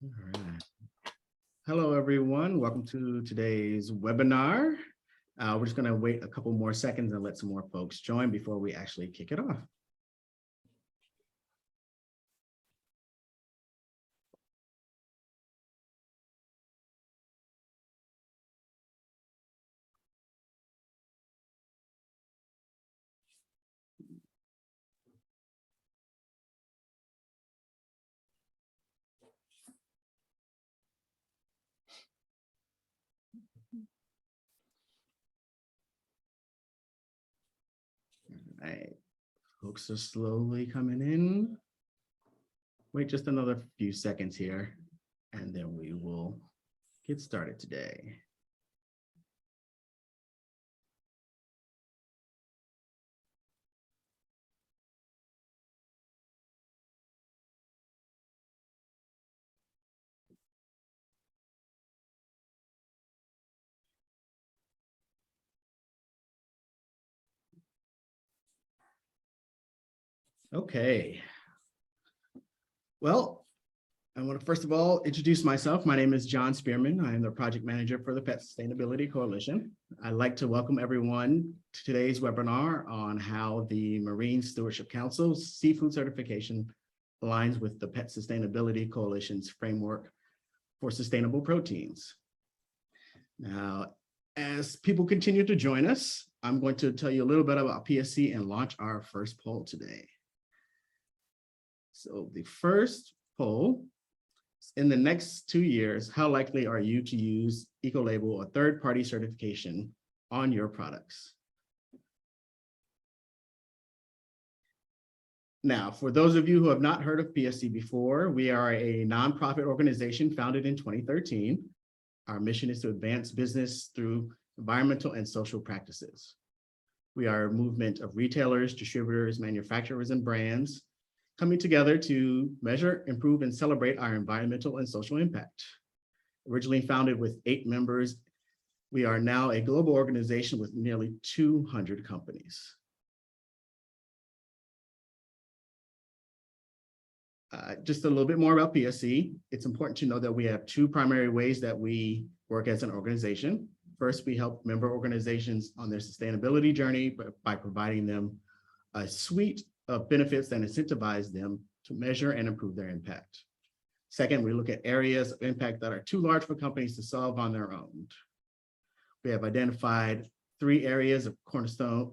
All right. Hello, everyone. Welcome to today's webinar. We're just going to wait a couple more seconds and let some more folks join before we actually kick it off. All right. Folks are slowly coming in. Wait just another few seconds here, and then we will get started today. Okay. Well, I want to first of all introduce myself. My name is John Spearman. I am the project manager for the Pet Sustainability Coalition. I'd like to welcome everyone to today's webinar on how the Marine Stewardship Council Seafood Certification aligns with the Pet Sustainability Coalition's framework for sustainable proteins. Now, as people continue to join us, I'm going to tell you a little bit about PSC and launch our first poll today. So the first poll, in the next 2 years, how likely are you to use Ecolabel or third-party certification on your products? Now, for those of you who have not heard of PSC before, we are a nonprofit organization founded in 2013. Our mission is to advance business through environmental and social practices. We are a movement of retailers, distributors, manufacturers, and brands coming together to measure, improve, and celebrate our environmental and social impact. Originally founded with 8 members, we are now a global organization with nearly 200 companies. Just a little bit more about PSC. It's important to know that we have 2 primary ways that we work as an organization. First, we help member organizations on their sustainability journey by providing them a suite of benefits that incentivize them to measure and improve their impact. Second, we look at areas of impact that are too large for companies to solve on their own. We have identified 3 areas of cornerstone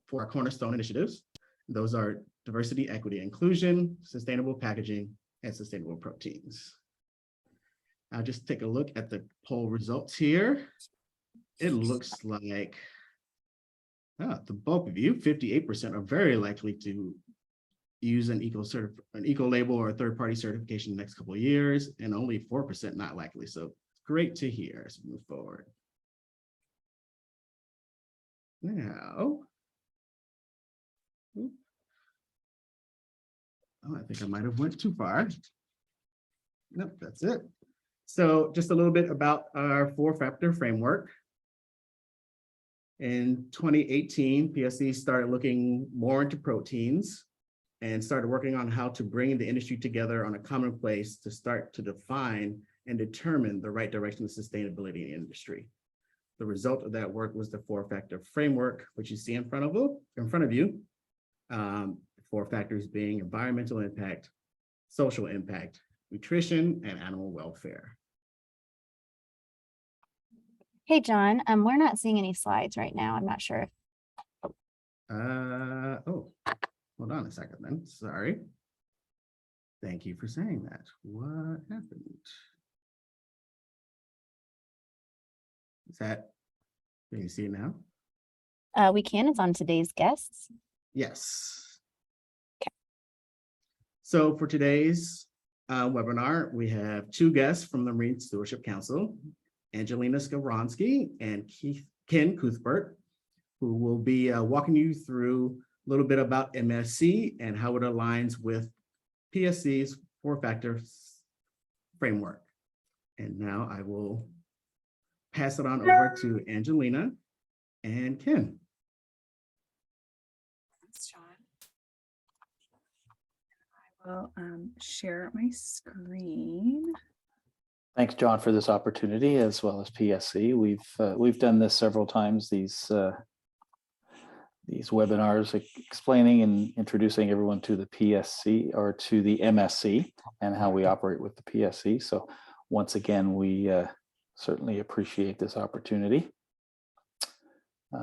for our cornerstone initiatives. Those are diversity, equity, inclusion, sustainable packaging, and sustainable proteins. Now just take a look at the poll results here. It looks like the bulk of you, 58%, are very likely to use an Ecolabel or a third-party certification in the next couple of years, and only 4% not likely. So great to hear as we move forward. Now, I think I might have went too far. Nope, that's it. So just a little bit about our 4-factor framework. In 2018, PSC started looking more into proteins and started working on how to bring the industry together on a common place to start to define and determine the right direction of sustainability in the industry. The result of that work was the 4-factor framework, which you see in front of you. 4 factors being environmental impact, social impact, nutrition, and animal welfare. Hey, John, we're not seeing any slides right now. I'm not sure. Oh, hold on a second then. Sorry. Thank you for saying that. What happened? Is that, can you see it now? We can. It's on today's guests. Yes. Okay. So for today's webinar, we have 2 guests from the Marine Stewardship Council, Angelina Skowronski and Ken Cuthbert, who will be walking you through a little bit about MSC and how it aligns with PSC's 4-factor framework. And now I will pass it on over to Angelina and Ken. Thanks, John. I will share my screen. Thanks, John, for this opportunity, as well as PSC. We've done this several times. These webinars explaining and introducing everyone to the PSC or to the MSC and how we operate with the PSC. So once again, we certainly appreciate this opportunity.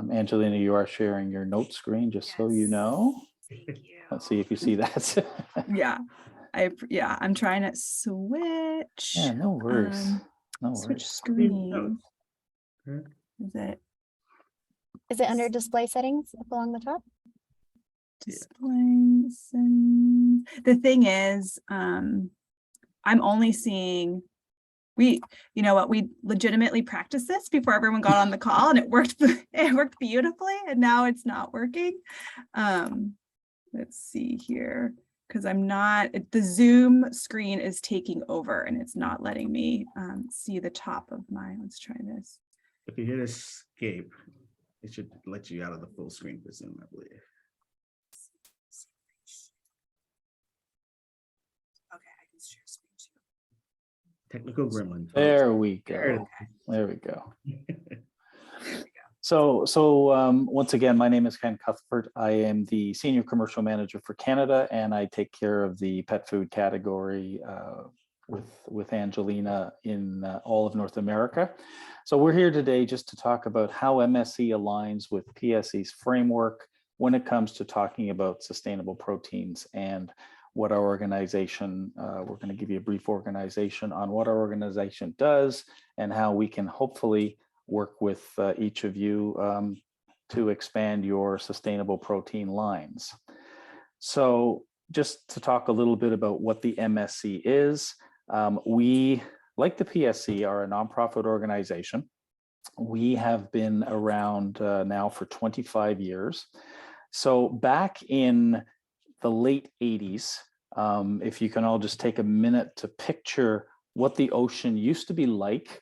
Angelina, you are sharing your note screen, just so you know. Thank you. Let's see if you see that. Yeah, I'm trying to switch. Yeah, no worries. No Switch worries. screen. Okay. Is it under display settings up along the top? Display. The thing is, I'm only seeing. You know what? We legitimately practiced this before everyone got on the call, and it worked. It worked beautifully, and now it's not working. Let's see here, because I'm not. The Zoom screen is taking over, and it's not letting me see the top of my. Let's try this. If you hit escape, it should let you out of the full screen for Zoom, I believe. Okay, I can share screen too. Technical gremlin. folks. There we There it go. There we go. There we go. So once again, my name is Ken Cuthbert. I am the Senior Commercial Manager for Canada, and I take care of the pet food category with Angelina in all of North America. So we're here today just to talk about how MSC aligns with PSC's framework when it comes to talking about sustainable proteins and what our organization, we're going to give you a brief organization on what our organization does and how we can hopefully work with each of you to expand your sustainable protein lines. So just to talk a little bit about what the MSC is, we, like the PSC, are a nonprofit organization. We have been around now for 25 years. So back in the late 80s, if you can all just take a minute to picture what the ocean used to be like.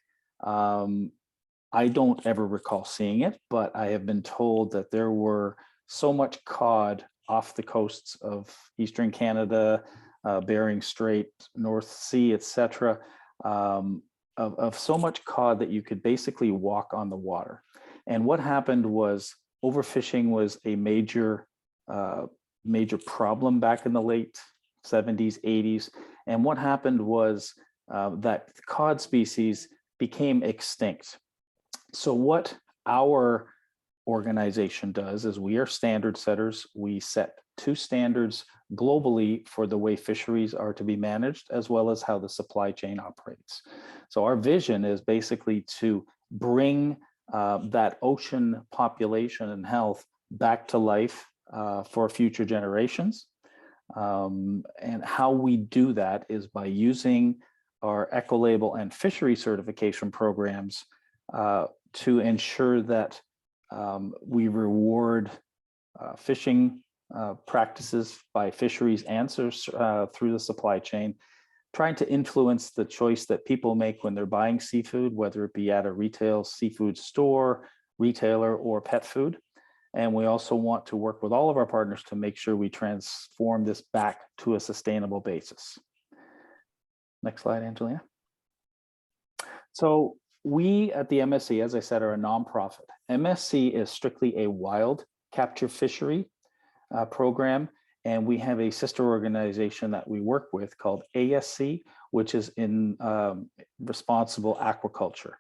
I don't ever recall seeing it, but I have been told that there were so much cod off the coasts of Eastern Canada, Bering Strait, North Sea, etc., of so much cod that you could basically walk on the water. And what happened was overfishing was a major problem back in the late 70s, 80s. And what happened was that cod species became extinct. So what our organization does is we are standard setters. We set 2 standards globally for the way fisheries are to be managed, as well as how the supply chain operates. So our vision is basically to bring that ocean population and health back to life for future generations. And how we do that is by using our eco-label and fishery certification programs to ensure that we reward fishing practices by fisheries answers through the supply chain, trying to influence the choice that people make when they're buying seafood, whether it be at a retail seafood store, retailer, or pet food. And we also want to work with all of our partners to make sure we transform this back to a sustainable basis. Next slide, Angelina. So we at the MSC, as I said, are a nonprofit. MSC is strictly a wild capture fishery program, and we have a sister organization that we work with called ASC, which is in responsible aquaculture.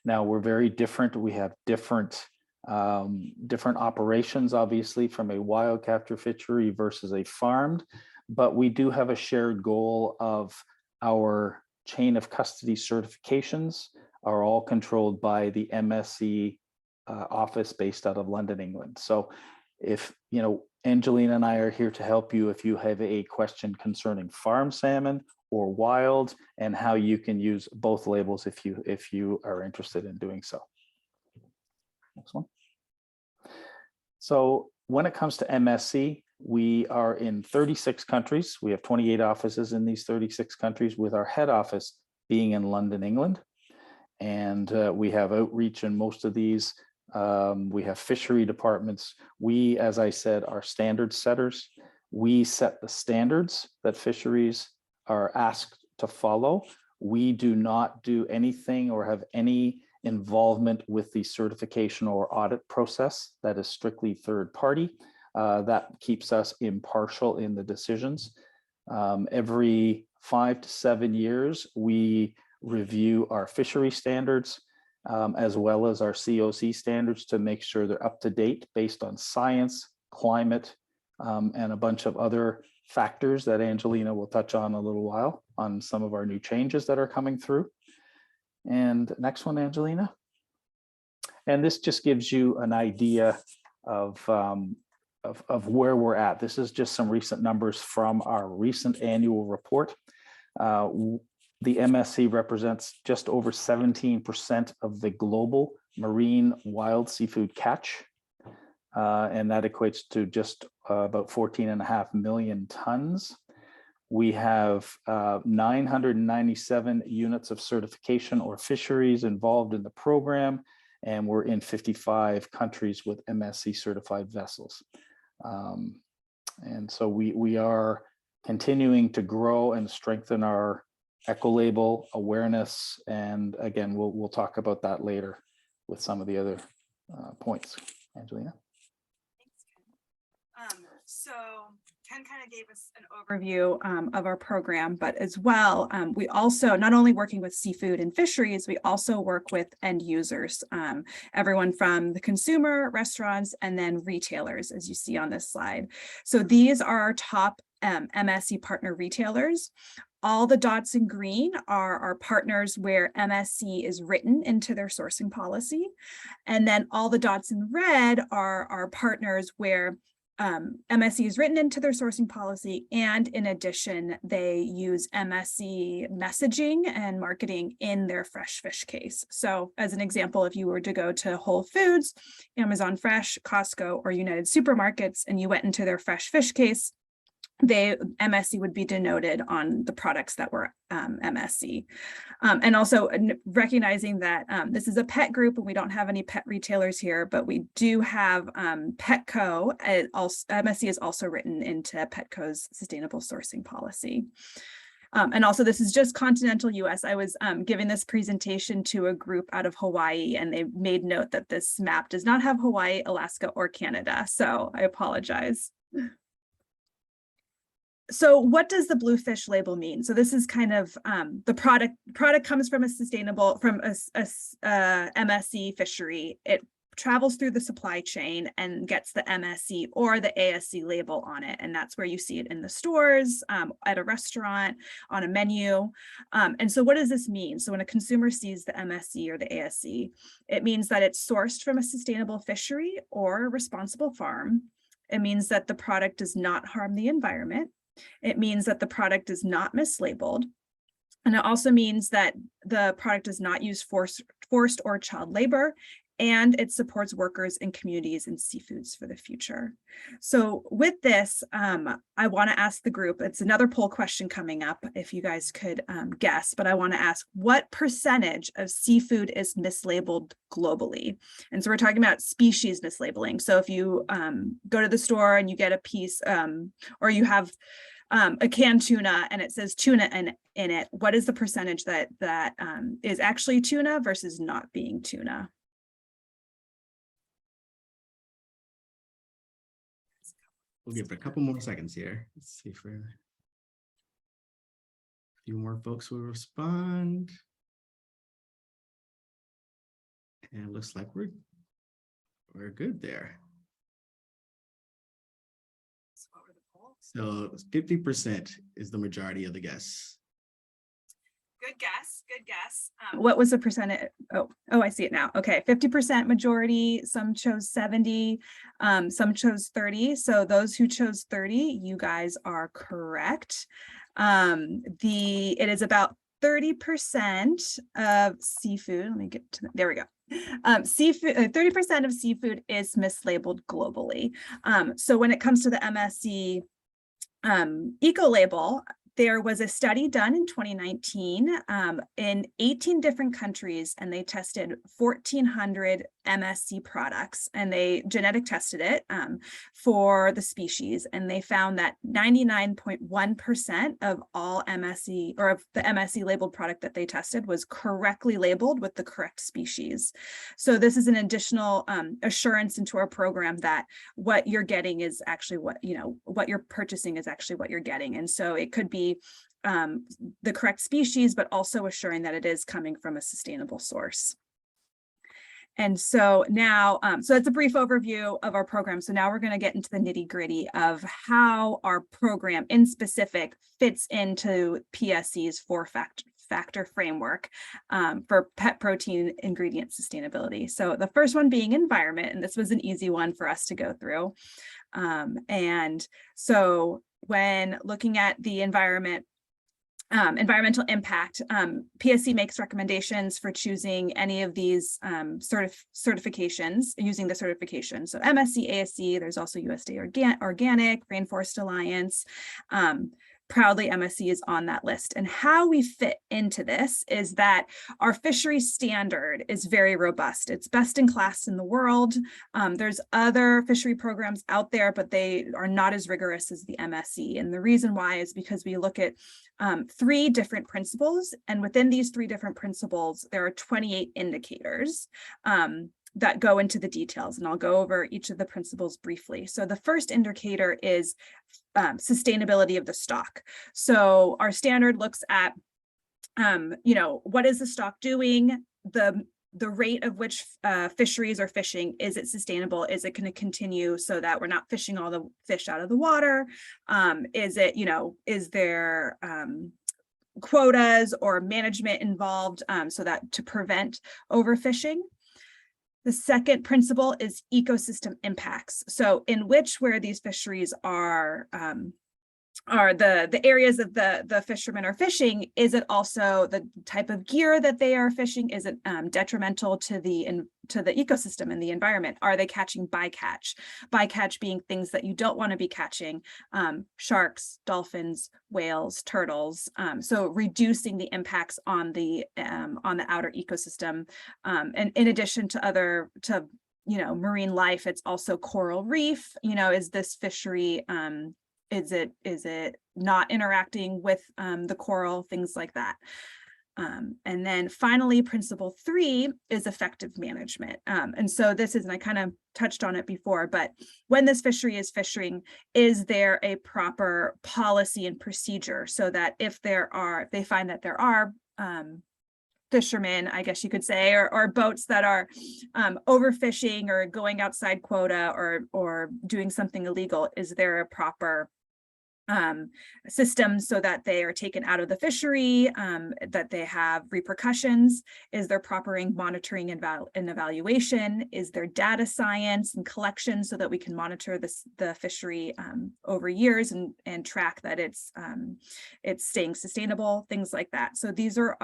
Now we're very different. We have different operations, obviously, from a wild capture fishery versus a farmed, but we do have a shared goal of our chain of custody certifications are all controlled by the MSC office based out of London, England. So if, you know, Angelina and I are here to help you if you have a question concerning farm salmon or wild, and how you can use both labels if you are interested in doing so. Next one. So when it comes to MSC, we are in 36 countries. We have 28 offices in these 36 countries, with our head office being in London, England. And we have outreach in most of these. We have fishery departments. We, as I said, are standard setters. We set the standards that fisheries are asked to follow. We do not do anything or have any involvement with the certification or audit process. That is strictly third party. That keeps us impartial in the decisions. Every 5 to 7 years, we review our fishery standards as well as our COC standards to make sure they're up to date based on science, climate, and a bunch of other factors that Angelina will touch on a little while on some of our new changes that are coming through. And next one, Angelina. And this just gives you an idea of where we're at. This is just some recent numbers from our recent annual report. The MSC represents just over 17% of the global marine wild seafood catch. And that equates to just about 14.5 million tons. We have 997 units of certification or fisheries involved in the program, and we're in 55 countries with MSC certified vessels. And so we are continuing to grow and strengthen our eco-label awareness. And again, we'll talk about that later with some of the other points. Angelina? So Ken kind of gave us an overview of our program, but as well, we also, not only working with seafood and fisheries, we also work with end users, everyone from the consumer, restaurants, and then retailers, as you see on this slide. So these are our top MSC partner retailers. All the dots in green are our partners where MSC is written into their sourcing policy. And then all the dots in red are our partners where MSC is written into their sourcing policy, and in addition, they use MSC messaging and marketing in their fresh fish case. So as an example, if you were to go to Whole Foods, Amazon Fresh, Costco, or United Supermarkets, and you went into their fresh fish case, MSC would be denoted on the products that were MSC. And also recognizing that this is a pet group and we don't have any pet retailers here, but we do have Petco. MSC is also written into Petco's sustainable sourcing policy. And also this is just continental US. I was giving this presentation to a group out of Hawaii, and they made note that this map does not have Hawaii, Alaska, or Canada. So I apologize. So what does the bluefish label mean? So this is kind of the product comes from a sustainable, from a MSC fishery. It travels through the supply chain and gets the MSC or the ASC label on it. And that's where you see it in the stores, at a restaurant, on a menu. And so what does this mean? So when a consumer sees the MSC or the ASC, it means that it's sourced from a sustainable fishery or a responsible farm. It means that the product does not harm the environment. It means that the product is not mislabeled. And it also means that the product does not use forced or child labor, and it supports workers and communities and seafoods for the future. So with this, I want to ask the group, it's another poll question coming up, if you guys could guess, but I want to ask, what percentage of seafood is mislabeled globally? And so we're talking about species mislabeling. So if you go to the store and you get a piece, or you have a canned tuna and it says tuna in it, what is the percentage that is actually tuna versus not being tuna? We'll give it a couple more seconds here. Let's see if a few more folks will respond. And it looks like we're good there. So 50% is the majority of the guess. Good guess, good guess. What was the percentage? Oh, I see it now. Okay, 50% majority, some chose 70, some chose 30. So those who chose 30, you guys are correct. It is about 30% of seafood. Let me get to there we go. Seafood, 30% of seafood is mislabeled globally. So when it comes to the MSC eco label, there was a study done in 2019 in 18 different countries, and they tested 1,400 MSC products, and they genetic tested it for the species, and they found that 99.1% of all MSC, or of the MSC labeled product that they tested, was correctly labeled with the correct species. So this is an additional assurance into our program that what you're getting is actually what, what you're purchasing is actually what you're getting. And so it could be the correct species, but also assuring that it is coming from a sustainable source. And so now, so that's a brief overview of our program. So now we're going to get into the nitty gritty of how our program in specific fits into PSC's four-factor framework for pet protein ingredient sustainability. So the first one being environment, and this was an easy one for us to go through. And so when looking at the environmental impact, PSC makes recommendations for choosing any of these certifications, using the certification. So MSC, ASC, there's also USDA Organic, Rainforest Alliance. Proudly, MSC is on that list. And how we fit into this is that our fishery standard is very robust. It's best in class in the world. There's other fishery programs out there, but they are not as rigorous as the MSC. And the reason why is because we look at 3 different principles. And within these 3 different principles, there are 28 indicators that go into the details, and I'll go over each of the principles briefly. So the first indicator is sustainability of the stock. So our standard looks at, what is the stock doing? The rate of which fisheries are fishing, is it sustainable? Is it going to continue so that we're not fishing all the fish out of the water? Is it, is there quotas or management involved so that to prevent overfishing? The second principle is ecosystem impacts. So in where these fisheries are the areas that the fishermen are fishing, is it also the type of gear that they are fishing? Is it detrimental to the ecosystem and the environment? Are they catching bycatch? Bycatch being things that you don't want to be catching, sharks, dolphins, whales, turtles. So reducing the impacts on the outer ecosystem. And in addition to marine life, it's also coral reef. Is this fishery is it not interacting with the coral, things like that. And then finally, principle 3 is effective management. And so this is, and I kind of touched on it before, but when this fishery is fishing, is there a proper policy and procedure so that if they find that there are fishermen, I guess you could say, or boats that are overfishing or going outside quota or doing something illegal, is there a proper system so that they are taken out of the fishery, that they have repercussions? Is there proper monitoring and evaluation? Is there data science and collection so that we can monitor the fishery over years and track that it's staying sustainable, things like that. So these are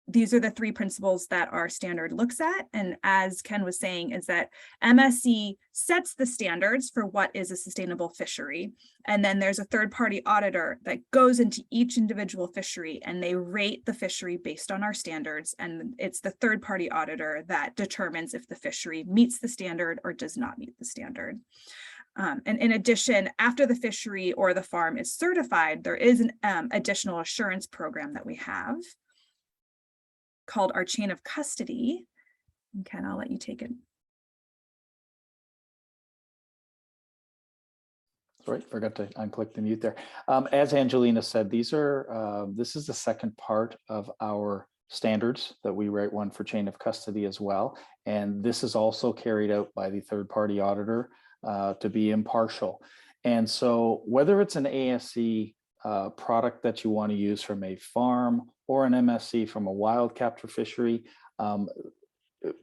the 3 principles that our standard looks at. And as Ken was saying, is that MSC sets the standards for what is a sustainable fishery. And then there's a third-party auditor that goes into each individual fishery and they rate the fishery based on our standards. And it's the third-party auditor that determines if the fishery meets the standard or does not meet the standard. And in addition, after the fishery or the farm is certified, there is an additional assurance program that we have called our chain of custody. And Ken, I'll let you take it. Sorry, forgot to unclick the mute there. As Angelina said, this is the second part of our standards that we write one for chain of custody as well. And this is also carried out by the third-party auditor to be impartial. And so whether it's an ASC product that you want to use from a farm or an MSC from a wild capture fishery,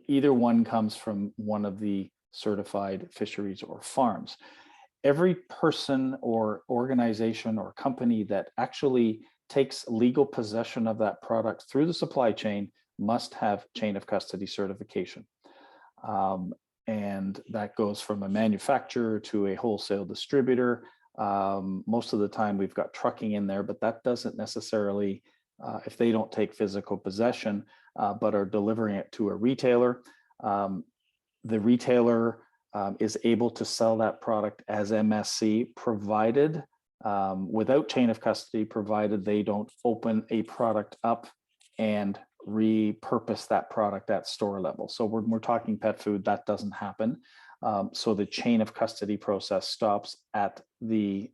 either one comes from one of the certified fisheries or farms. Every person or organization or company that actually takes legal possession of that product through the supply chain must have chain of custody certification. And that goes from a manufacturer to a wholesale distributor. Most of the time we've got trucking in there, but that doesn't necessarily, if they don't take physical possession, but are delivering it to a retailer, The retailer is able to sell that product as MSC, provided without chain of custody, provided they don't open a product up and repurpose that product at store level. So when we're talking pet food, that doesn't happen. So the chain of custody process stops at the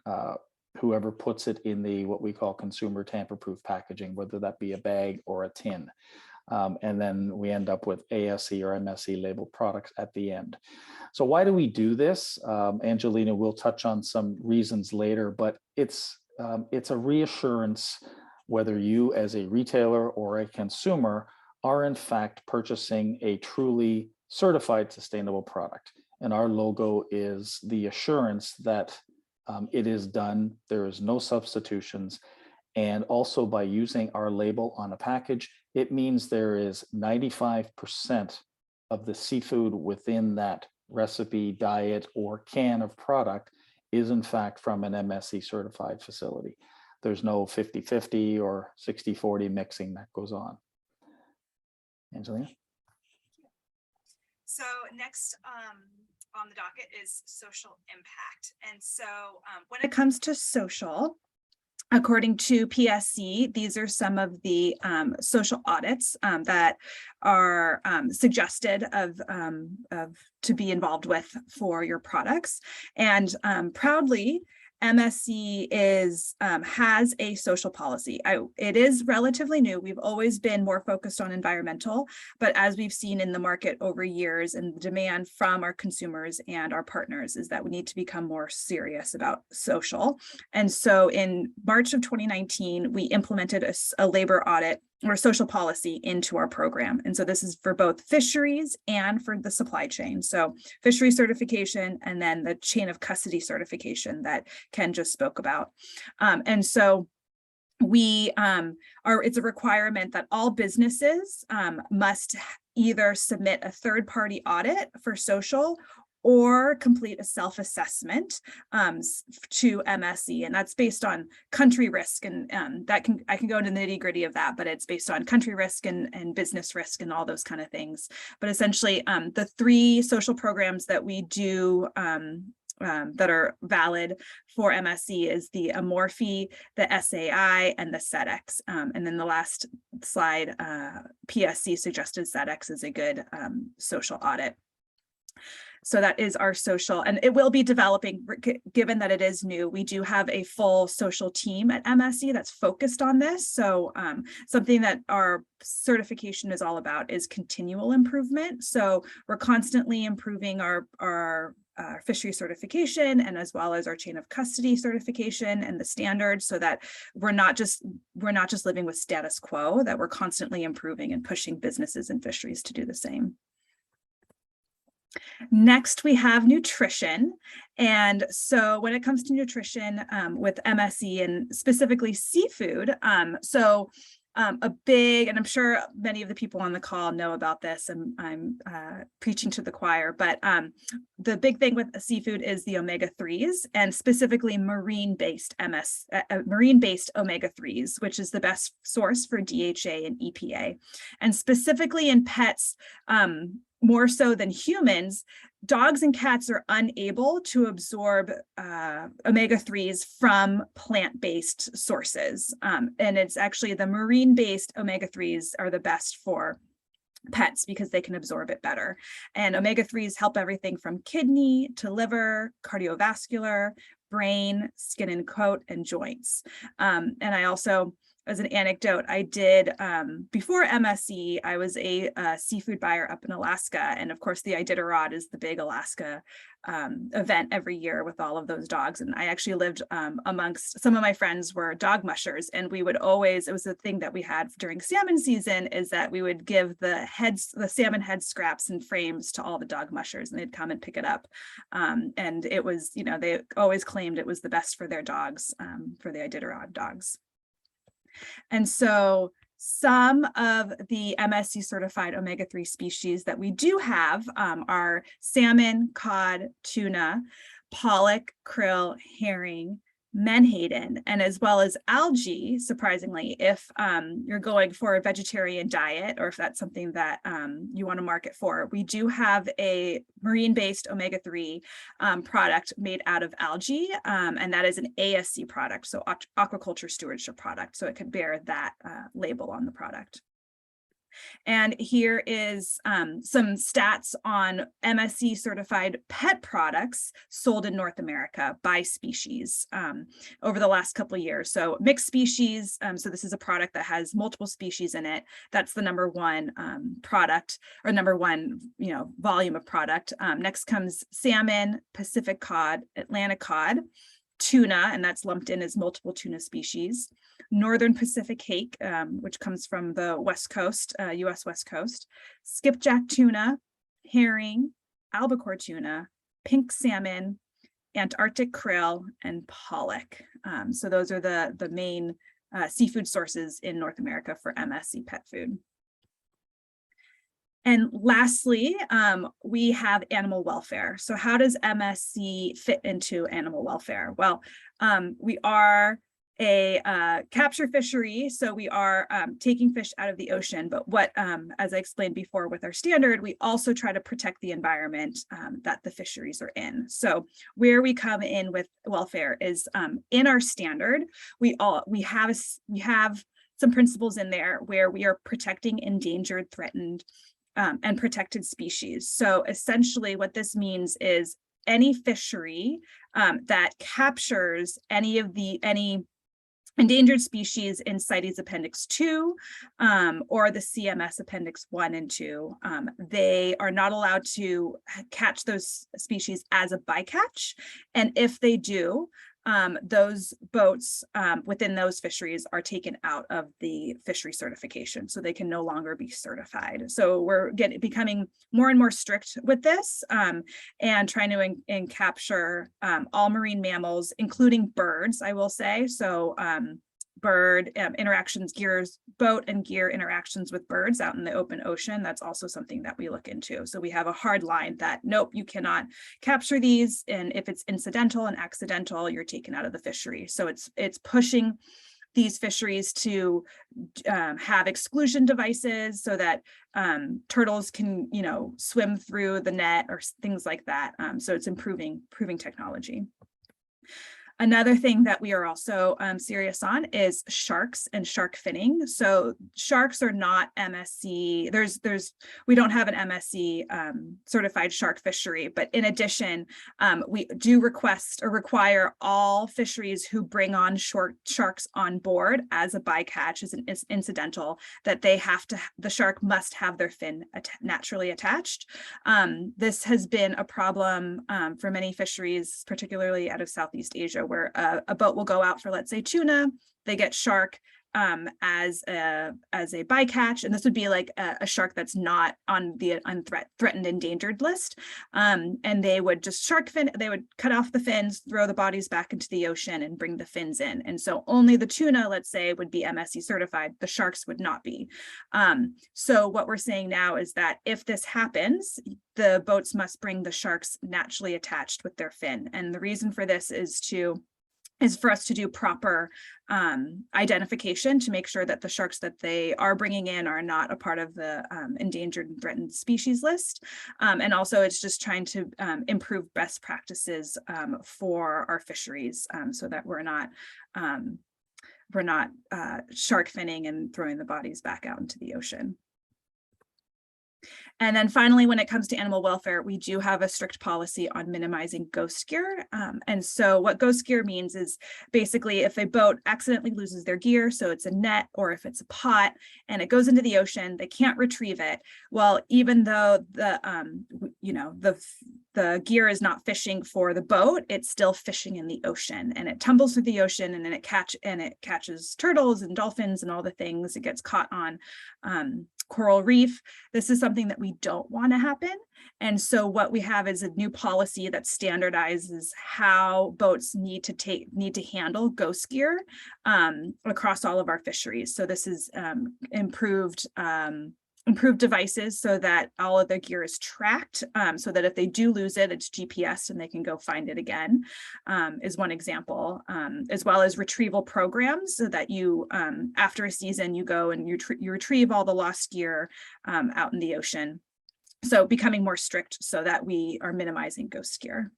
whoever puts it in the what we call consumer tamper-proof packaging, whether that be a bag or a tin. And then we end up with ASE or MSC labeled products at the end. So why do we do this? Angelina will touch on some reasons later, but it's a reassurance whether you as a retailer or a consumer are in fact purchasing a truly certified sustainable product. And our logo is the assurance that it is done, there is no substitutions. And also by using our label on a package, it means there is 95% of the seafood within that recipe, diet, or can of product is in fact from an MSC certified facility. There's no 50-50 or 60-40 mixing that goes on. Angelina? So next on the docket is social impact. And so when it comes to social, according to PSC, these are some of the social audits that are suggested to be involved with for your products. And proudly, MSC has a social policy. It is relatively new. We've always been more focused on environmental, but as we've seen in the market over years and the demand from our consumers and our partners is that we need to become more serious about social. And so in March of 2019, we implemented a labor audit or social policy into our program. And so this is for both fisheries and for the supply chain. So fishery certification and then the chain of custody certification that Ken just spoke about. And so it's a requirement that all businesses must either submit a third-party audit for social or complete a self-assessment to MSC, and that's based on country risk, and I can go into the nitty-gritty of that, but it's based on country risk and business risk and all those kind of things. But essentially, the three social programs that we do that are valid for MSC is the Amorphe, the SAI, and the SEDEX. And then the last slide, PSC suggested SEDEX is a good social audit. So that is our social, and it will be developing, given that it is new. We do have a full social team at MSC that's focused on this. So something that our certification is all about is continual improvement. So we're constantly improving our fishery certification and as well as our chain of custody certification and the standards, so that we're not just living with status quo, that we're constantly improving and pushing businesses and fisheries to do the same. Next, we have nutrition. And so when it comes to nutrition with MSC and specifically seafood, a big, and I'm sure many of the people on the call know about this, and I'm preaching to the choir, but the big thing with seafood is the omega-3s, and specifically marine-based omega-3s, which is the best source for DHA and EPA. And specifically in pets, more so than humans, dogs and cats are unable to absorb omega-3s from plant-based sources. And it's actually the marine-based omega-3s are the best for pets because they can absorb it better. And omega-3s help everything from kidney to liver, cardiovascular, brain, skin and coat, and joints. And I also, as an anecdote, I did, before MSC, I was a seafood buyer up in Alaska. And of course, the Iditarod is the big Alaska event every year with all of those dogs. And I actually lived amongst, some of my friends were dog mushers. And we would always, it was a thing that we had during salmon season, is that we would give the salmon head scraps and frames to all the dog mushers, and they'd come and pick it up. And it was, they always claimed it was the best for their dogs, for the Iditarod dogs. And so some of the MSC certified omega-3 species that we do have are salmon, cod, tuna, pollock, krill, herring, menhaden, and as well as algae, surprisingly, if you're going for a vegetarian diet, or if that's something that you want to market for. We do have a marine-based omega-3 product made out of algae, and that is an ASC product, so aquaculture stewardship product, so it could bear that label on the product. And here is some stats on MSC certified pet products sold in North America by species over the last couple of years. So mixed species, so this is a product that has multiple species in it. That's the number one product, or number one, volume of product. Next comes salmon, Pacific cod, Atlantic cod, tuna, and that's lumped in as multiple tuna species, Northern Pacific hake, which comes from the West Coast, US West Coast, skipjack tuna, herring, albacore tuna, pink salmon, Antarctic krill, and pollock. So those are the main seafood sources in North America for MSC pet food. And lastly, we have animal welfare. So how does MSC fit into animal welfare? Well, we are a capture fishery, so we are taking fish out of the ocean, but what, as I explained before with our standard, we also try to protect the environment that the fisheries are in. So where we come in with welfare is in our standard, we have some principles in there where we are protecting endangered, threatened, and protected species. So essentially what this means is any fishery that captures any endangered species in CITES Appendix 2 or the CMS Appendix 1 and 2, they are not allowed to catch those species as a bycatch. And if they do, those boats within those fisheries are taken out of the fishery certification, so they can no longer be certified. So we're becoming more and more strict with this and trying to capture all marine mammals, including birds, I will say. So bird interactions, boat and gear interactions with birds out in the open ocean, that's also something that we look into. So we have a hard line that, nope, you cannot capture these, and if it's incidental and accidental, you're taken out of the fishery. So it's pushing these fisheries to have exclusion devices so that turtles can, swim through the net or things like that. So it's improving technology. Another thing that we are also serious on is sharks and shark finning. So sharks are not MSC. We don't have an MSC certified shark fishery, but in addition, we do request or require all fisheries who bring on sharks on board as a bycatch, as an incidental, that the shark must have their fin naturally attached. This has been a problem for many fisheries, particularly out of Southeast Asia, where a boat will go out for, let's say, tuna, they get shark as a bycatch, and this would be like a shark that's not on the threatened endangered list, and they would just shark fin, they would cut off the fins, throw the bodies back into the ocean and bring the fins in, and so only the tuna, let's say, would be MSC certified, the sharks would not be. So what we're saying now is that if this happens, the boats must bring the sharks naturally attached with their fin, and the reason for this is for us to do proper identification to make sure that the sharks that they are bringing in are not a part of the endangered and threatened species list. And also it's just trying to improve best practices for our fisheries so that we're not shark finning and throwing the bodies back out into the ocean. And then finally, when it comes to animal welfare, we do have a strict policy on minimizing ghost gear. And so what ghost gear means is basically if a boat accidentally loses their gear, so it's a net or if it's a pot and it goes into the ocean, they can't retrieve it. Well, even though the gear is not fishing for the boat, it's still fishing in the ocean, and it tumbles through the ocean, and then it catches turtles and dolphins and all the things. It gets caught on coral reef. This is something that we don't want to happen. And so what we have is a new policy that standardizes how boats need to handle ghost gear across all of our fisheries. So this is improved improved devices so that all of their gear is tracked, so that if they do lose it, it's GPS and they can go find it again, is one example, as well as retrieval programs so that you, after a season, you go and you retrieve all the lost gear out in the ocean. So becoming more strict so that we are minimizing ghost gear.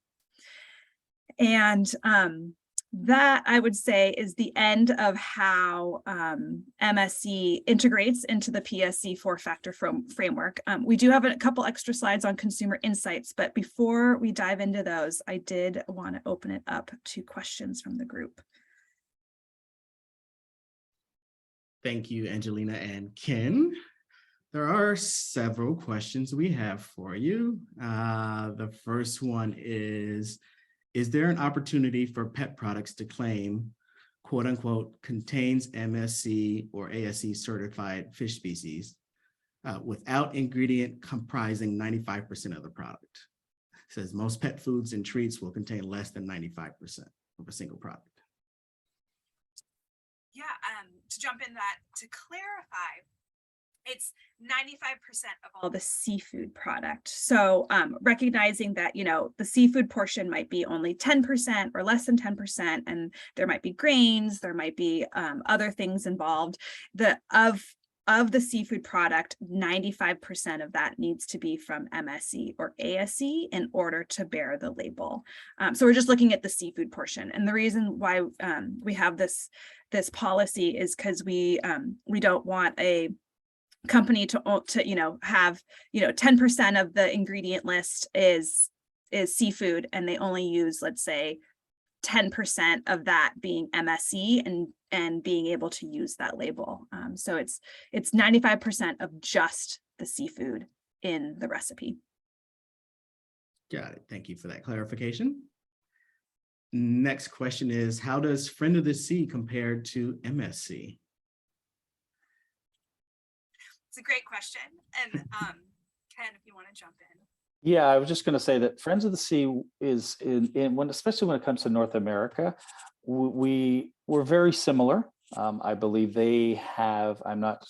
And that, I would say, is the end of how MSC integrates into the PSC 4-factor framework. We do have a couple extra slides on consumer insights, but before we dive into those, I did want to open it up to questions from the group. Thank you, Angelina and Ken. There are several questions we have for you. The first one is there an opportunity for pet products to claim, quote unquote, contains MSC or ASC certified fish species without ingredient comprising 95% of the product? It says most pet foods and treats will contain less than 95% of a single product. Yeah, to jump in that, to clarify, it's 95% of all the seafood product. So recognizing that, you know, the seafood portion might be only 10% or less than 10%, and there might be grains, there might be other things involved. Of the seafood product, 95% of that needs to be from MSC or ASC in order to bear the label. So we're just looking at the seafood portion. And the reason why we have this policy is because we don't want a company to have 10% of the ingredient list is seafood, and they only use, let's say, 10% of that being MSC and being able to use that label. So it's 95% of just the seafood in the recipe. Got it. Thank you for that clarification. Next question is, how does Friend of the Sea compare to MSC? It's a great question. And Ken, if you want to jump in. Yeah, I was just going to say that Friends of the Sea is especially when it comes to North America, we're very similar. I believe they have, I'm not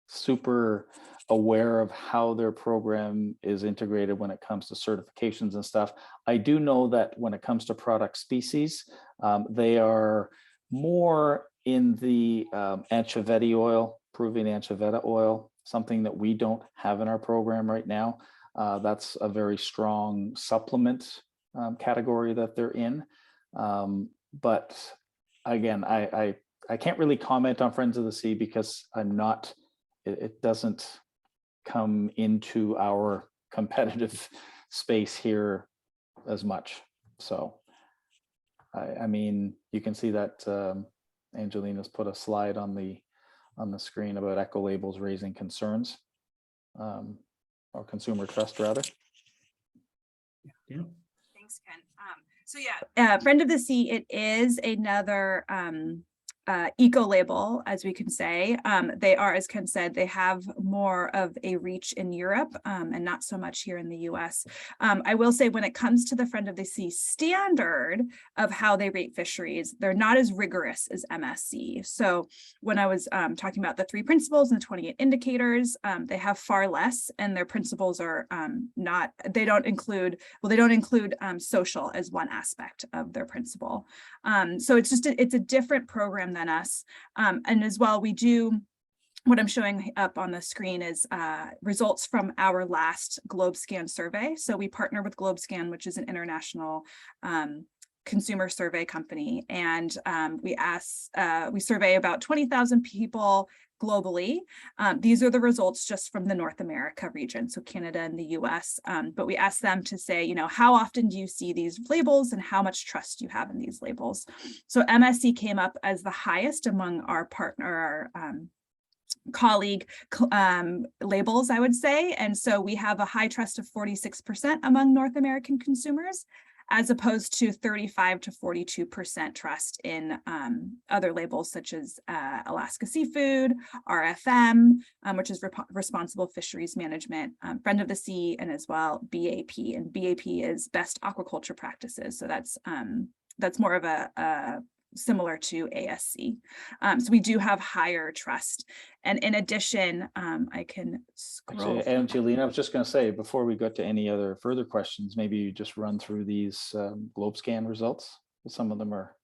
super aware of how their program is integrated when it comes to certifications and stuff. I do know that when it comes to product species, they are more in the anchovety oil, Peruvian anchoveta oil, something that we don't have in our program right now. That's a very strong supplement category that they're in. But again, I can't really comment on Friends of the Sea because it doesn't come into our competitive space here as much. So, I mean, you can see that Angelina's put a slide on the screen about eco labels raising concerns, or consumer trust rather. Yeah. Thanks, Ken. So yeah, Friend of the Sea, it is another eco label, as we can say. They are, as Ken said, they have more of a reach in Europe and not so much here in the US. I will say when it comes to the Friend of the Sea standard of how they rate fisheries, they're not as rigorous as MSC. So when I was talking about the 3 principles and the 28 indicators, they have far less, and their principles are they don't include social as one aspect of their principle. So it's a different program than us. And as well, we do, what I'm showing up on the screen is results from our last GlobeScan survey. So we partner with GlobeScan, which is an international consumer survey company. And we survey about 20,000 people globally. These are the results just from the North America region, so Canada and the US. But we asked them to say, how often do you see these labels and how much trust do you have in these labels? So MSC came up as the highest among our colleague labels, I would say. And so we have a high trust of 46% among North American consumers, as opposed to 35 to 42% trust in other labels such as Alaska Seafood, RFM, which is Responsible Fisheries Management, Friend of the Sea, and as well BAP. And BAP is Best Aquaculture Practices. So that's more of a similar to ASC. So we do have higher trust. And in addition, I can scroll. Actually, Angelina, I was just going to say, before we go to any other further questions, maybe you just run through these globe scan results. Some of them are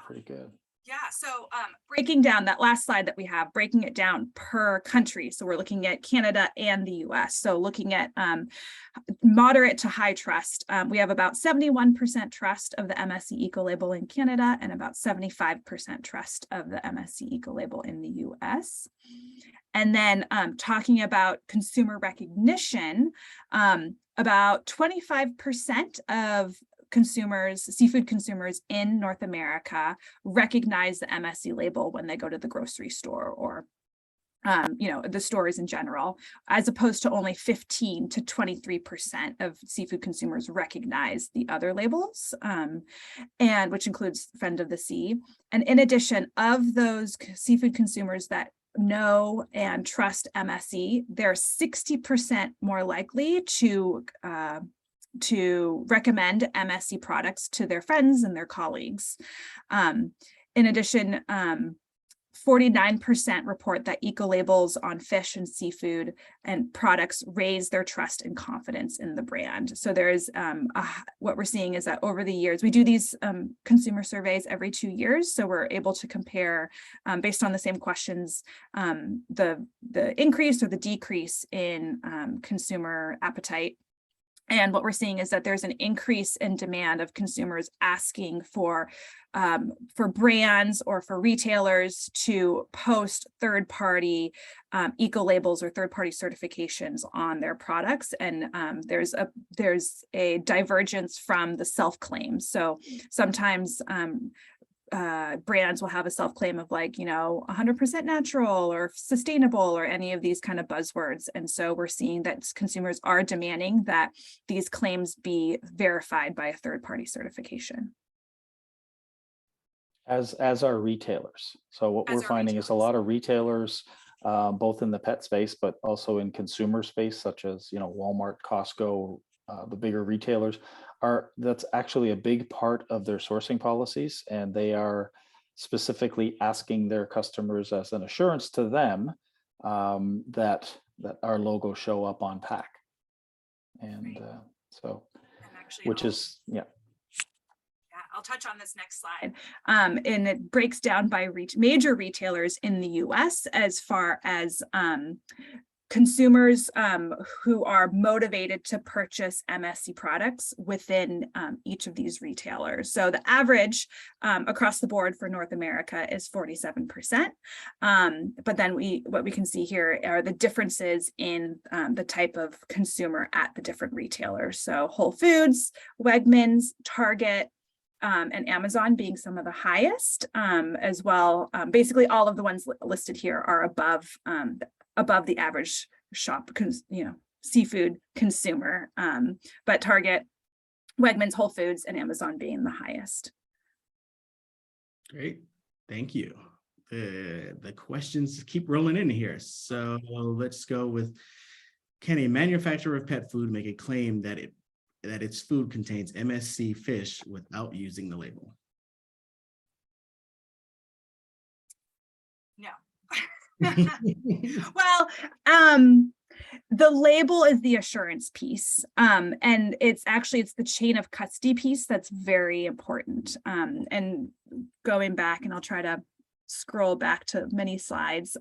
pretty good. Yeah, so breaking down that last slide that we have, breaking it down per country. So we're looking at Canada and the US. So looking at moderate to high trust, we have about 71% trust of the MSC Eco Label in Canada and about 75% trust of the MSC Eco Label in the US. And then talking about consumer recognition, about 25% of seafood consumers in North America recognize the MSC label when they go to the grocery store or, the stores in general, as opposed to only 15 to 23% of seafood consumers recognize the other labels, and which includes Friend of the Sea. And in addition, of those seafood consumers that know and trust MSC, they're 60% more likely to recommend MSC products to their friends and their colleagues. In addition, 49% report that eco labels on fish and seafood and products raise their trust and confidence in the brand. So there's what we're seeing is that over the years, we do these consumer surveys every 2 years. So we're able to compare based on the same questions, the increase or the decrease in consumer appetite. And what we're seeing is that there's an increase in demand of consumers asking for brands or for retailers to post third-party eco labels or third-party certifications on their products. And there's a divergence from the self-claims. So sometimes brands will have a self-claim of 100% natural or sustainable or any of these kind of buzzwords. And so we're seeing that consumers are demanding that these claims be verified by a third-party certification. As are retailers. So what we're finding is a lot of retailers, both in the pet space, but also in consumer space, such as, Walmart, Costco, the bigger retailers, that's actually a big part of their sourcing policies, and they are specifically asking their customers as an assurance to them that our logos show up on pack, and I'll touch on this next slide, and it breaks down by major retailers in the US as far as consumers who are motivated to purchase MSC products within each of these retailers. So the average across the board for North America is 47%. But then what we can see here are the differences in the type of consumer at the different retailers. So Whole Foods, Wegmans, Target, and Amazon being some of the highest as well. Basically, all of the ones listed here are above the average seafood consumer, but Target, Wegmans, Whole Foods, and Amazon being the highest. Great, thank you. The questions keep rolling in here. So let's go with, can a manufacturer of pet food make a claim that its food contains MSC fish without using the label? No. Well, the label is the assurance piece, and it's the chain of custody piece that's very important. And going back, and I'll try to scroll back to many slides,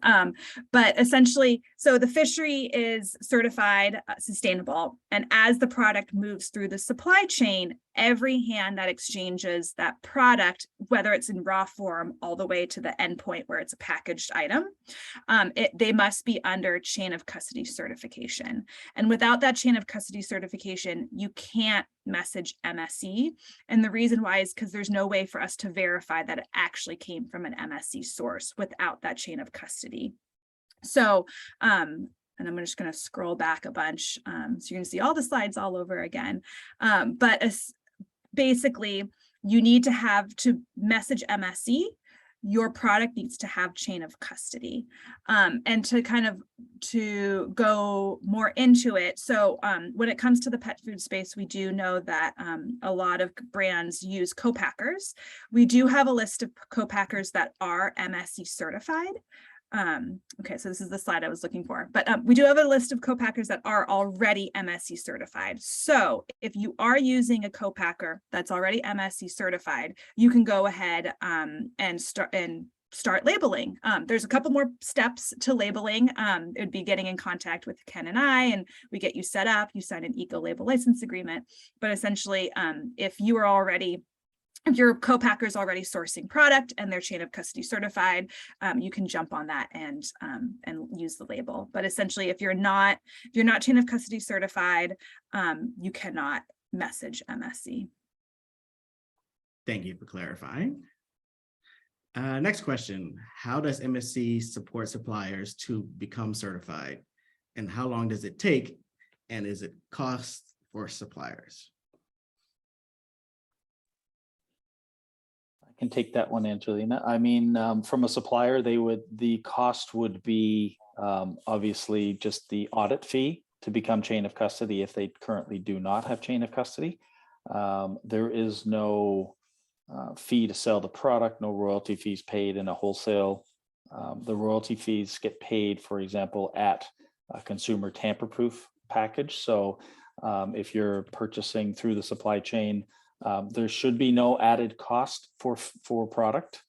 but essentially, so the fishery is certified sustainable, and as the product moves through the supply chain, every hand that exchanges that product, whether it's in raw form all the way to the end point where it's a packaged item, they must be under chain of custody certification. And without that chain of custody certification, you can't message MSC. And the reason why is because there's no way for us to verify that it actually came from an MSC source without that chain of custody. So, and I'm just going to scroll back a bunch. So you're going to see all the slides all over again. But basically, you need to message MSC your product needs to have chain of custody. And to kind of to go more into it. So when it comes to the pet food space, we do know that a lot of brands use co-packers. We do have a list of co-packers that are MSC certified. Okay, so this is the slide I was looking for, but we do have a list of co-packers that are already MSC certified. So if you are using a co-packer that's already MSC certified, you can go ahead and start labeling. There's a couple more steps to labeling. It would be getting in contact with Ken and I, and we get you set up, you sign an eco-label license agreement. But essentially, if your co-packer is already sourcing product and they're chain of custody certified, you can jump on that and use the label. But essentially, if you're not chain of custody certified, you cannot message MSC. Thank you for clarifying. Next question. How does MSC support suppliers to become certified? And how long does it take? And is it cost for suppliers? Can take that one, Angelina. I mean, from a supplier, the cost would be obviously just the audit fee to become chain of custody if they currently do not have chain of custody. There is no fee to sell the product, no royalty fees paid in a wholesale. The royalty fees get paid, for example, at a consumer tamper-proof package. So if you're purchasing through the supply chain, there should be no added cost for product.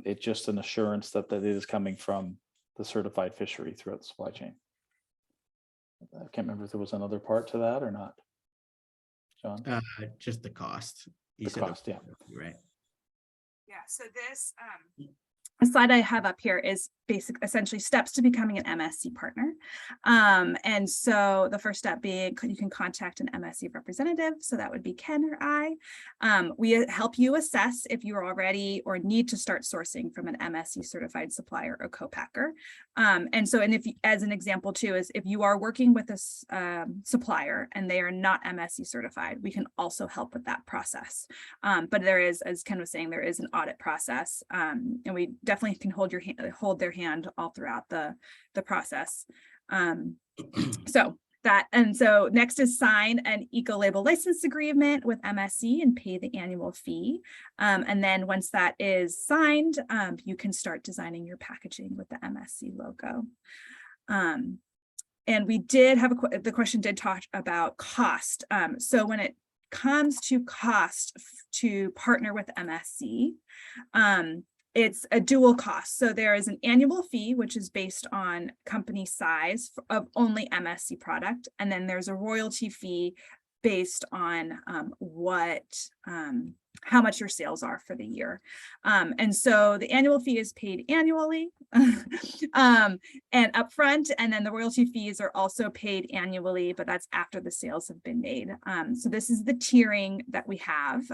It's just an assurance that it is coming from the certified fishery throughout the supply chain. I can't remember if there was another part to that or not. John? Just the cost. The cost, yeah. Right. Yeah, so this slide I have up here is essentially steps to becoming an MSC partner. And so the first step being you can contact an MSC representative. So that would be Ken or I. We help you assess if you're already or need to start sourcing from an MSC certified supplier or co-packer. And if as an example too, is if you are working with a supplier and they are not MSC certified, we can also help with that process. But there is, as Ken was saying, there is an audit process, and we definitely can hold their hand all throughout the process. So next is sign an eco-label license agreement with MSC and pay the annual fee. And then once that is signed, you can start designing your packaging with the MSC logo. And we did have the question did talk about cost. So when it comes to cost to partner with MSC, it's a dual cost. So there is an annual fee, which is based on company size of only MSC product. And then there's a royalty fee based on how much your sales are for the year. And so the annual fee is paid annually and upfront. And then the royalty fees are also paid annually, but that's after the sales have been made. So this is the tiering that we have.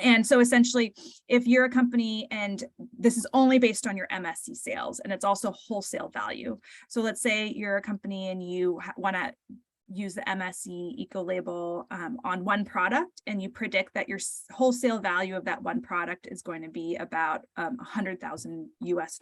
And so essentially, if you're a company and this is only based on your MSC sales, and it's also wholesale value. So let's say you're a company and you want to use the MSC eco label on one product, and you predict that your wholesale value of that one product is going to be about $100,000 US.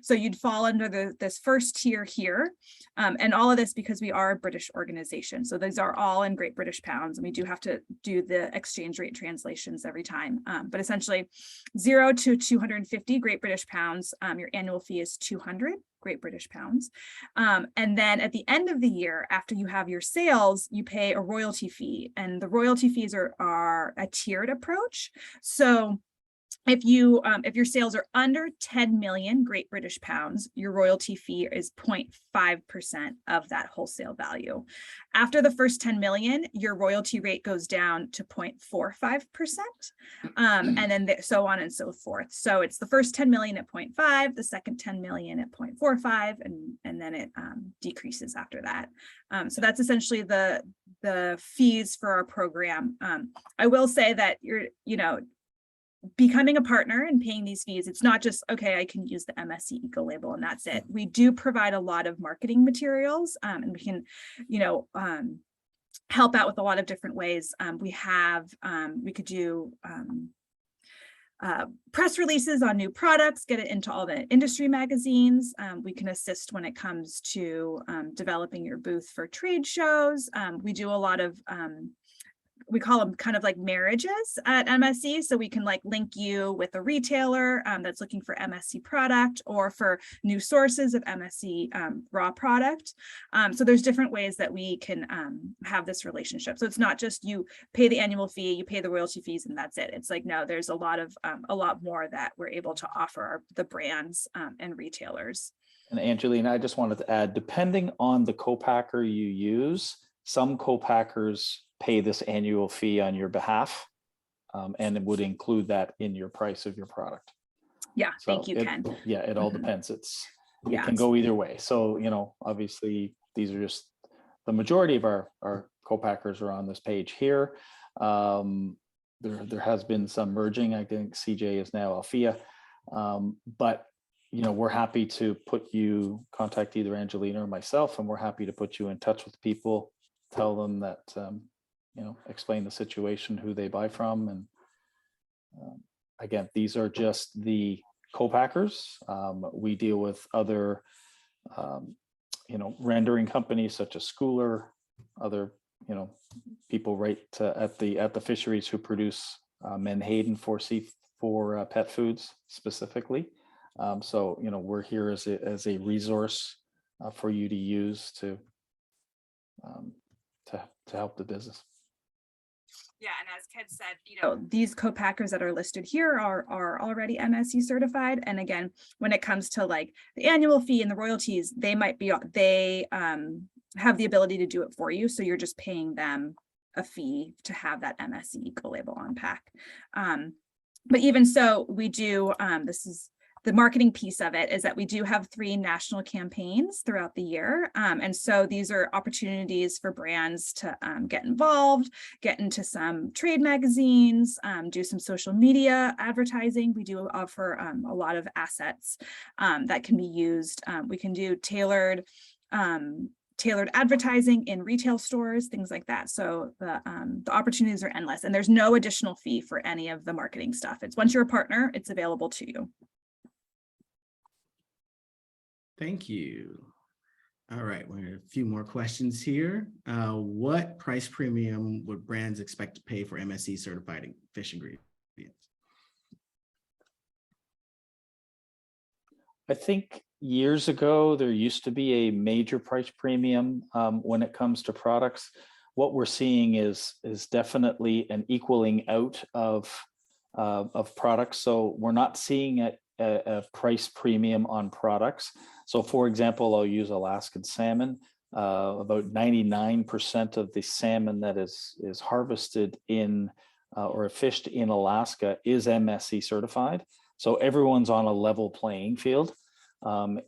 So you'd fall under this first tier here, and all of this because we are a British organization. So these are all in Great British pounds, and we do have to do the exchange rate translations every time. But essentially, 0 to 250 Great British pounds, your annual fee is 200 Great British pounds. And then at the end of the year, after you have your sales, you pay a royalty fee, and the royalty fees are a tiered approach. So if your sales are under 10 million Great British pounds, your royalty fee is 0.5% of that wholesale value. After the first 10 million, your royalty rate goes down to 0.45%, and then so on and so forth. So it's the first 10 million at 0.5, the second 10 million at 0.45, and then it decreases after that. So that's essentially the fees for our program. I will say that becoming a partner and paying these fees, it's not just, okay, I can use the MSC eco label and that's it. We do provide a lot of marketing materials, and we can, help out with a lot of different ways. We could do press releases on new products, get it into all the industry magazines. We can assist when it comes to developing your booth for trade shows. We do a lot of we call them kind of like marriages at MSC. So we can like link you with a retailer that's looking for MSC product or for new sources of MSC raw product. So there's different ways that we can have this relationship. So it's not just you pay the annual fee, you pay the royalty fees, and that's it. It's like, no, there's a lot more that we're able to offer the brands and retailers. And Angelina, I just wanted to add, depending on the co-packer you use, some co-packers pay this annual fee on your behalf, and it would include that in your price of your product. Yeah, so thank you, Ken. Yeah, it all depends. It Yeah, can go either way. So, you know, obviously these are just the majority of our co-packers are on this page here. There has been some merging. I think CJ is now Alphea, but you know, we're happy to contact either Angelina or myself, and we're happy to put you in touch with people, tell them that, you know, explain the situation, who they buy from. And again, these are just the co-packers. We deal with other, you know, rendering companies such as Schooler, other, you know, people right at the fisheries who produce menhaden for pet foods specifically. So, you know, we're here as a resource for you to use to help the business. Yeah, and as Ken said, you know, these co-packers that are listed here are already MSC certified. And again, when it comes to like the annual fee and the royalties, they have the ability to do it for you. So you're just paying them a fee to have that MSC eco label on pack. But even so, we do, this is the marketing piece of it, is that we do have 3 national campaigns throughout the year. And so these are opportunities for brands to get involved, get into some trade magazines, do some social media advertising. We do offer a lot of assets that can be used. We can do tailored advertising in retail stores, things like that. So the opportunities are endless, and there's no additional fee for any of the marketing stuff. It's once you're a partner, it's available to you. Thank you. All right, we have a few more questions here. What price premium would brands expect to pay for MSC certified fish ingredients? I think years ago, there used to be a major price premium when it comes to products. What we're seeing is definitely an equaling out of products. So we're not seeing a price premium on products. So for example, I'll use Alaskan salmon. About 99% of the salmon that is harvested in or fished in Alaska is MSC certified. So everyone's on a level playing field.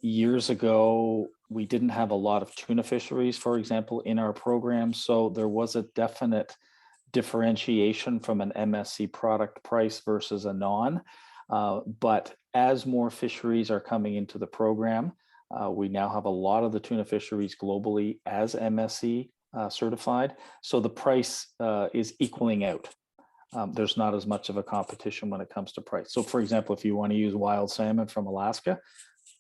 Years ago, we didn't have a lot of tuna fisheries, for example, in our program. So there was a definite differentiation from an MSC product price versus a non. But as more fisheries are coming into the program, we now have a lot of the tuna fisheries globally as MSC certified. So the price is equaling out. There's not as much of a competition when it comes to price. So for example, if you want to use wild salmon from Alaska,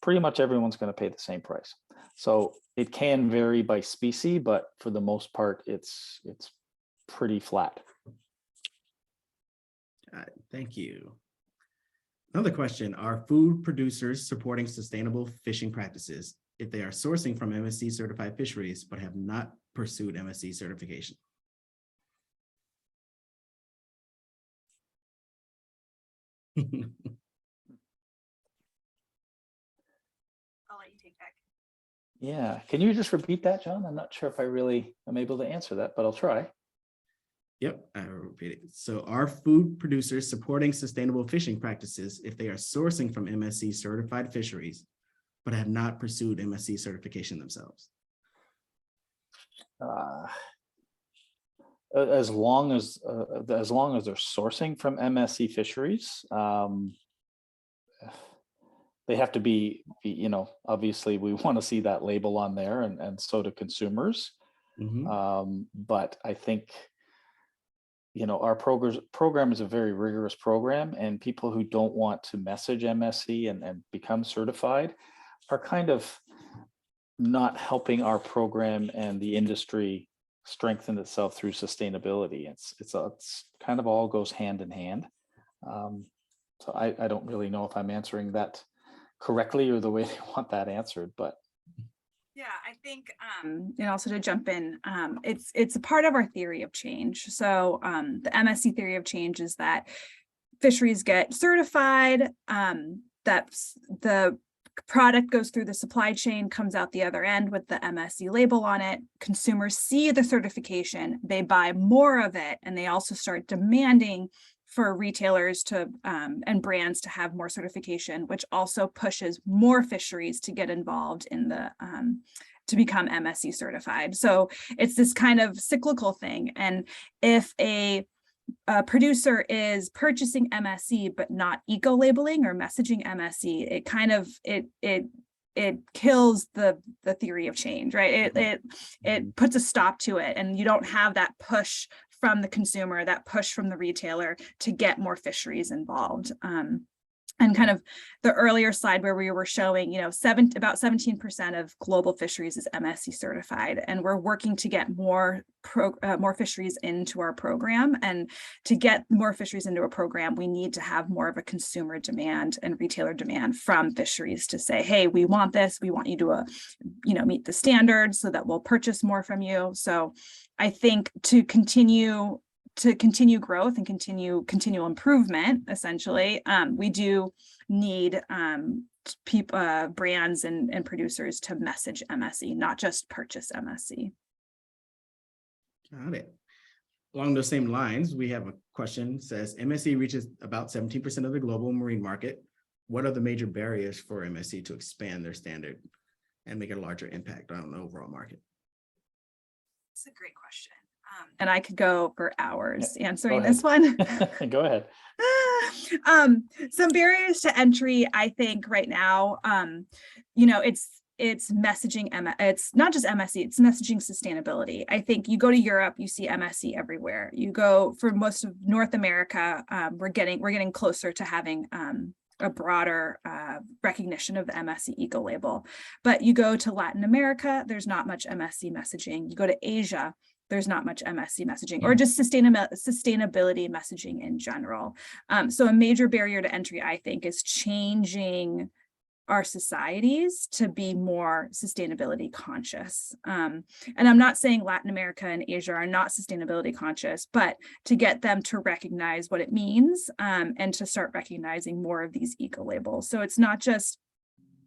pretty much everyone's going to pay the same price. So it can vary by species, but for the most part, it's pretty flat. Thank you. Another question, are food producers supporting sustainable fishing practices if they are sourcing from MSC certified fisheries but have not pursued MSC certification? I'll let you take that. Yeah, can you just repeat that, John? I'm not sure if I'm able to answer that, but I'll try. Yep, I will repeat it. So are food producers supporting sustainable fishing practices if they are sourcing from MSC certified fisheries, but have not pursued MSC certification themselves? As long as they're sourcing from MSC fisheries, they have to be, you know, obviously we want to see that label on there, and so do consumers. Mm-hmm. But I think our program is a very rigorous program, and people who don't want to message MSC and become certified are kind of not helping our program and the industry strengthen itself through sustainability. It's kind of all goes hand in hand. So I don't really know if I'm answering that correctly or the way they want that answered, but. Yeah, I think, and also to jump in, it's a part of our theory of change. So the MSC theory of change is that fisheries get certified, that the product goes through the supply chain, comes out the other end with the MSC label on it. Consumers see the certification, they buy more of it, and they also start demanding for retailers to and brands to have more certification, which also pushes more fisheries to get involved in the to become MSC certified. So it's this kind of cyclical thing. And if a producer is purchasing MSC but not eco labeling or messaging MSC, it kind of it kills the theory of change, right? It puts a stop to it, and you don't have that push from the consumer, that push from the retailer to get more fisheries involved. And kind of the earlier slide where we were showing, about 17% of global fisheries is MSC certified, and we're working to get more fisheries into our program. And to get more fisheries into a program, we need to have more of a consumer demand and retailer demand from fisheries to say, hey, we want this, we want you to, meet the standards so that we'll purchase more from you. So I think to continue growth and continual improvement, essentially, we do need brands and producers to message MSC, not just purchase MSC. Got it. Along those same lines, we have a question. Says MSC reaches about 17% of the global marine market. What are the major barriers for MSC to expand their standard and make a larger impact on the overall market? That's a great question. And I could go for hours answering Go this one. Go ahead. Some barriers to entry, I think right now, it's messaging, it's not just MSC, it's messaging sustainability. I think you go to Europe, you see MSC everywhere. You go for most of North America, we're getting closer to having a broader recognition of the MSC eco label. But you go to Latin America, there's not much MSC messaging. You go to Asia, there's not much MSC messaging, or just sustainability messaging in general. So a major barrier to entry, I think, is changing our societies to be more sustainability conscious. And I'm not saying Latin America and Asia are not sustainability conscious, but to get them to recognize what it means, and to start recognizing more of these eco labels. So it's not just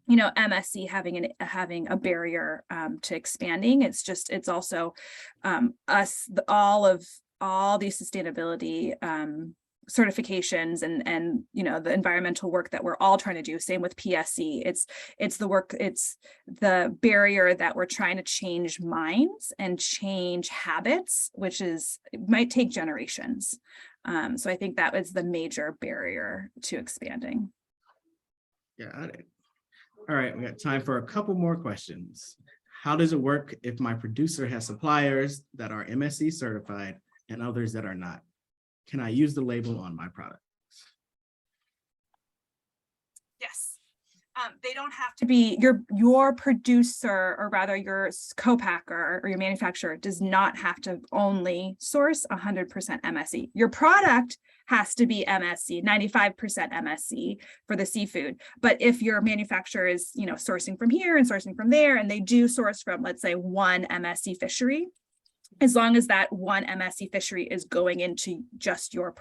MSC having a barrier to expanding. It's also all these sustainability certifications and the environmental work that we're all trying to do. Same with PSC. It's the barrier that we're trying to change minds and change habits, which might take generations. So I think that was the major barrier to expanding. Got it. All right, we got time for a couple more questions. How does it work if my producer has suppliers that are MSC certified and others that are not? Can I use the label on my product? Yes. They don't have to be your producer, or rather your co-packer or your manufacturer does not have to only source 100% MSC. Your product has to be MSC, 95% MSC for the seafood. But if your manufacturer is, sourcing from here and sourcing from there, and they do source from, let's say, one MSC fishery, as long as that one MSC fishery is going into just your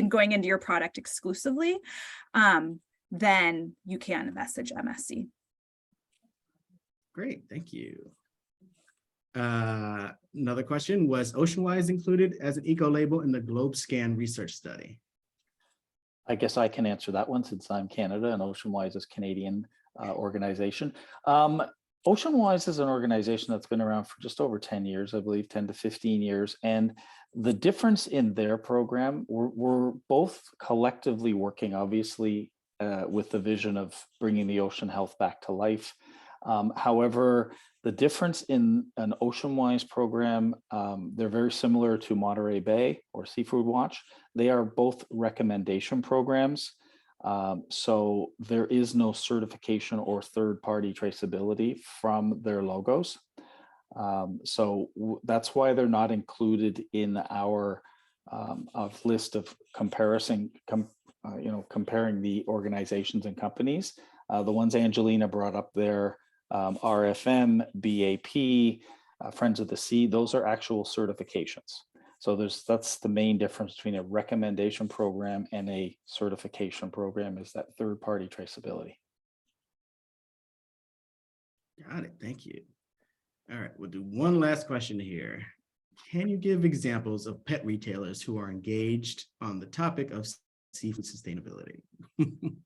going into your product exclusively, then you can message MSC. Great, thank you. Another question, was Oceanwise included as an eco label in the GlobeScan research study? I guess I can answer that one since I'm Canada and Oceanwise is Canadian organization. Oceanwise is an organization that's been around for just over 10 years, I believe 10 to 15 years. And the difference in their program, we're both collectively working, obviously, with the vision of bringing the ocean health back to life. However, the difference in an ocean-wise program, they're very similar to Monterey Bay or Seafood Watch. They are both recommendation programs. So there is no certification or third-party traceability from their logos. So that's why they're not included in our list of comparing the organizations and companies. The ones Angelina brought up there, RFM, BAP, Friends of the Sea, those are actual certifications. So that's the main difference between a recommendation program and a certification program, is that third-party traceability. Got it. Thank you. All right, we'll do one last question here. Can you give examples of pet retailers who are engaged on the topic of seafood sustainability? Do you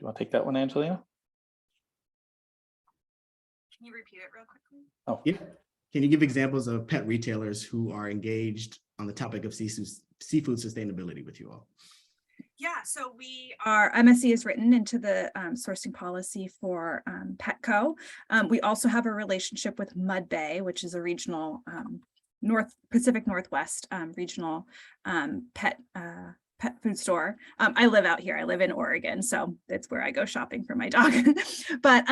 want to take that one, Angelina? Can you repeat it real quickly? Oh, Yeah. Can you give examples of pet retailers who are engaged on the topic of seafood sustainability with you all? Yeah, so our MSC is written into the sourcing policy for Petco. We also have a relationship with Mud Bay, which is a regional Pacific Northwest regional pet food store. I live out here. I live in Oregon, so that's where I go shopping for my dog. But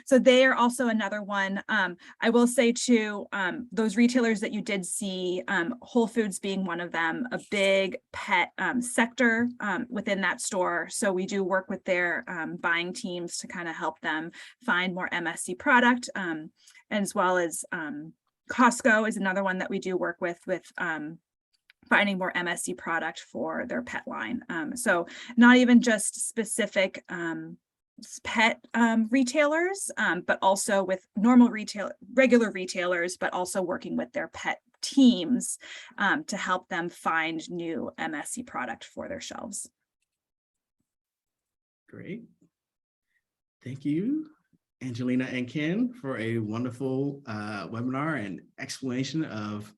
so they are also another one. I will say too, those retailers that you did see, Whole Foods being one of them, a big pet sector within that store. So we do work with their buying teams to kind of help them find more MSC product, as well as Costco is another one that we do work with finding more MSC product for their pet line. So not even just specific pet retailers, but also with regular retailers, but also working with their pet teams to help them find new MSC product for their shelves. Great. Thank you, Angelina and Ken, for a wonderful webinar and explanation of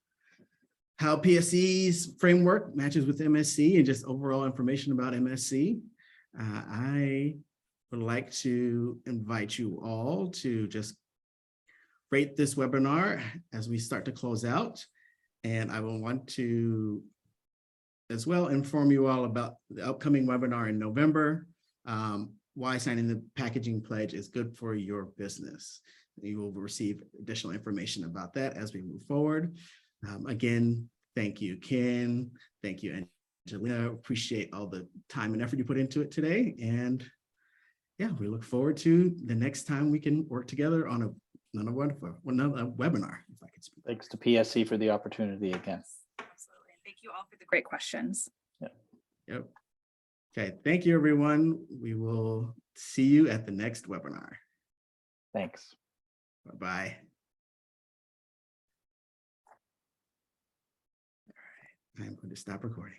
how PSC's framework matches with MSC and just overall information about MSC. I would like to invite you all to just rate this webinar as we start to close out. And I will want to as well inform you all about the upcoming webinar in November, why signing the packaging pledge is good for your business. You will receive additional information about that as we move forward. Again, thank you, Ken. Thank you, Angelina. Appreciate all the time and effort you put into it today. And yeah, we look forward to the next time we can work together on another webinar, if I could speak. thanks to PSC for the opportunity again. Absolutely. Thank you all for the great questions. Yep. Okay, thank you, everyone. We will see you at the next webinar. Thanks. Bye-bye. I'm going to stop recording.